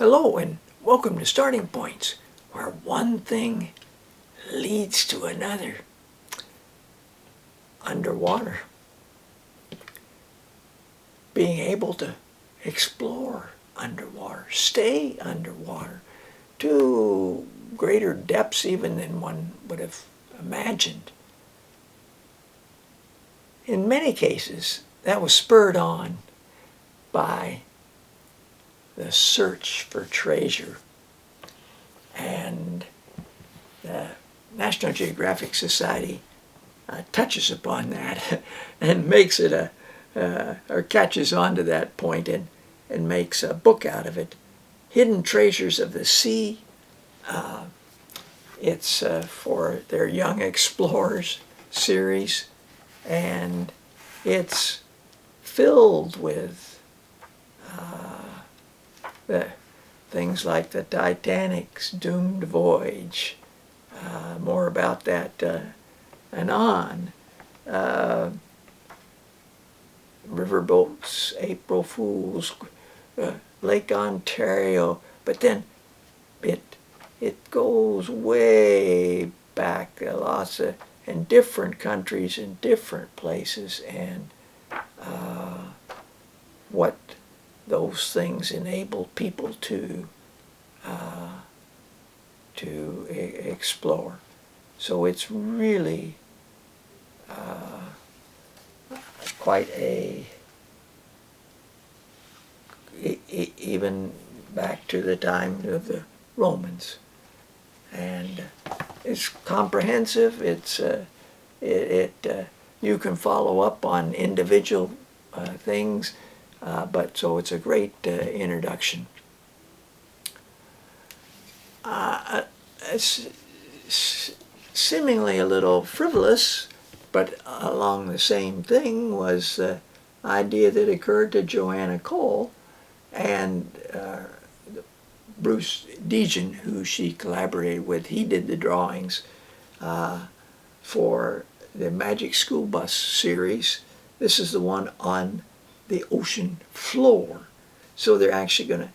Hello and welcome to Starting Points, where one thing leads to another. Underwater. Being able to explore underwater, stay underwater to greater depths even than one would have imagined. In many cases, that was spurred on by the search for treasure. And the National Geographic Society touches upon that and makes it or catches on to that point and makes a book out of it. Hidden Treasures of the Sea. It's for their Young Explorers series, and it's filled with the things like the Titanic's doomed voyage. More about that anon. Riverboats, April Fools, Lake Ontario, but then it goes way back. Lots of in different countries, in different places, and what those things enable people to explore. So it's really quite a, even back to the time of the Romans. And it's comprehensive. It's you can follow up on individual things, but so it's a great introduction. Seemingly a little frivolous, but along the same thing was the idea that occurred to Joanna Cole and Bruce Dejan, who she collaborated with. He did the drawings for the Magic School Bus series. This is the one on the ocean floor. So they're actually going to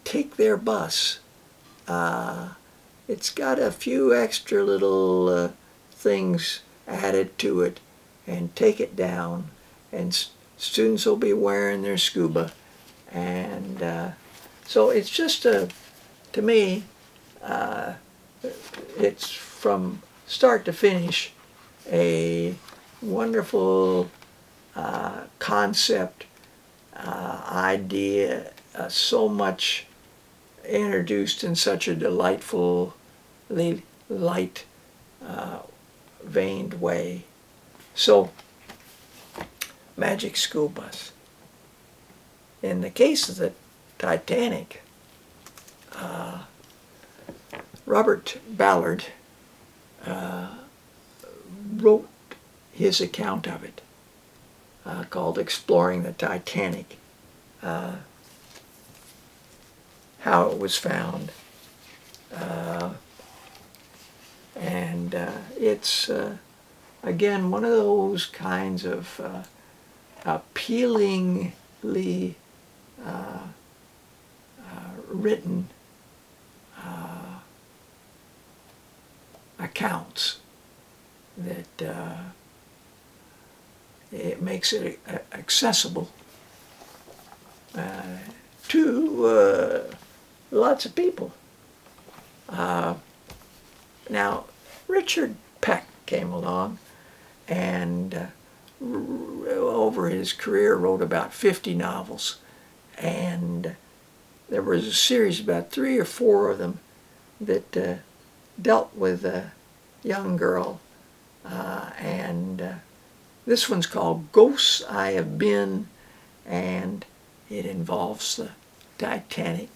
take their bus. It's got a few extra little things added to it and take it down, and students will be wearing their scuba. And so it's just to me, it's from start to finish a wonderful concept, idea, so much introduced in such a delightfully light veined way. So, Magic School Bus. In the case of the Titanic, Robert Ballard wrote his account of it, called Exploring the Titanic, how it was found. And it's, again, one of those kinds of appealingly written accounts that it makes it accessible to lots of people. Now, Richard Peck came along and over his career wrote about 50 novels, and there was a series, about 3 or 4 of them, that dealt with a young girl, and this one's called Ghosts I Have Been, and it involves the Titanic.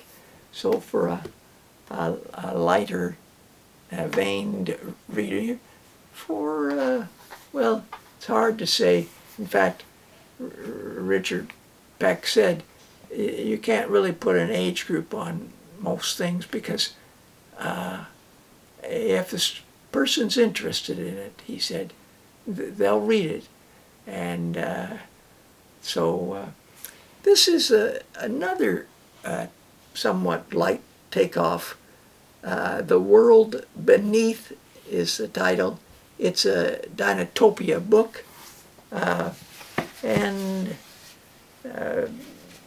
So for a lighter veined reader, for well, it's hard to say. In fact, Richard Peck said you can't really put an age group on most things, because if this person's interested in it, he said, they'll read it. And so this is another somewhat light takeoff. The World Beneath is the title. It's a Dinotopia book, and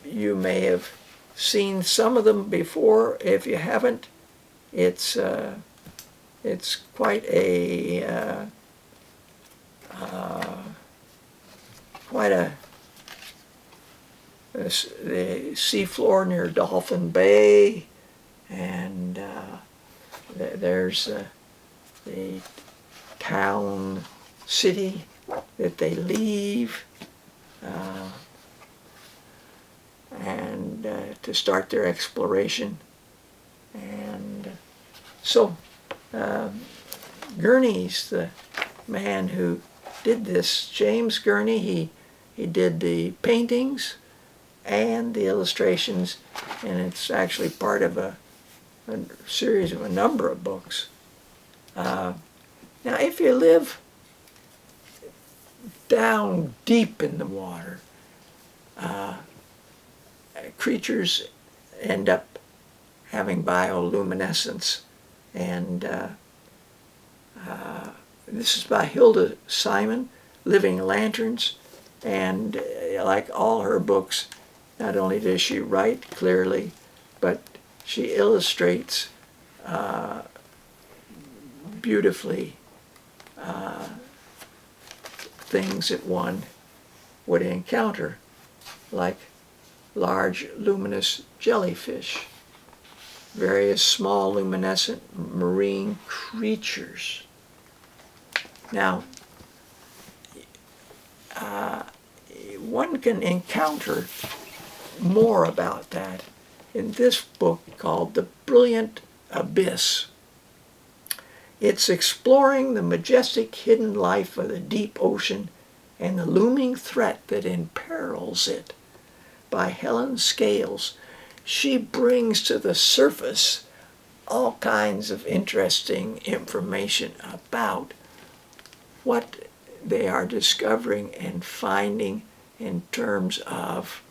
you may have seen some of them before. If you haven't, it's quite a the seafloor near Dolphin Bay, and there's the town, city that they leave, and to start their exploration. And so Gurney's the man who did this. James Gurney, he did the paintings and the illustrations, and it's actually part of a series of a number of books. Now, if you live down deep in the water, creatures end up having bioluminescence, and this is by Hilda Simon, Living Lanterns, and like all her books, not only does she write clearly, but she illustrates beautifully things that one would encounter, like large luminous jellyfish, various small luminescent marine creatures. Now, one can encounter more about that in this book called The Brilliant Abyss. It's exploring the majestic hidden life of the deep ocean and the looming threat that imperils it. By Helen Scales, she brings to the surface all kinds of interesting information about what they are discovering and finding in terms of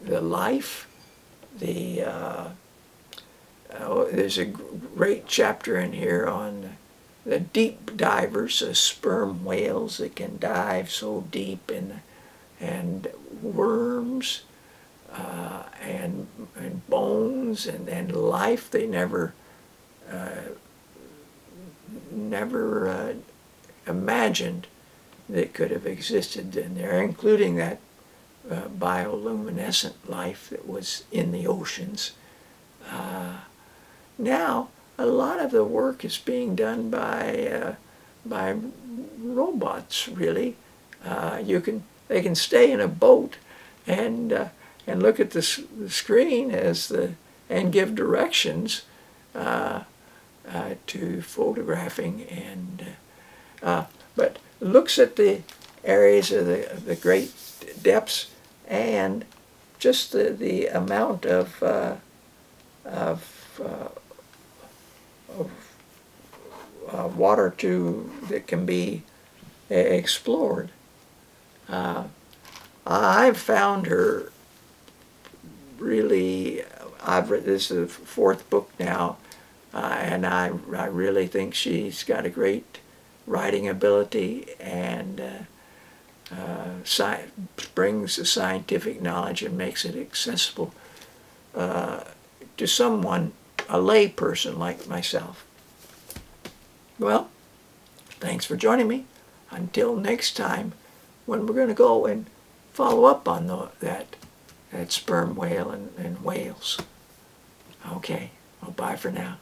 the life. There's a great chapter in here on the deep divers, the sperm whales that can dive so deep, and worms, and bones, and life they never imagined that could have existed in there, including that bioluminescent life that was in the oceans. Now, a lot of the work is being done by robots. Really, they can stay in a boat and look at the screen and give directions to photographing, but looks at the areas of the great depths and just the amount of water that can be explored. I've found her really. This is the fourth book now, and I really think she's got a great writing ability, and brings the scientific knowledge and makes it accessible to someone, a lay person like myself. Well, thanks for joining me. Until next time, when we're going to go and follow up on that sperm whale and whales. Okay, well, bye for now.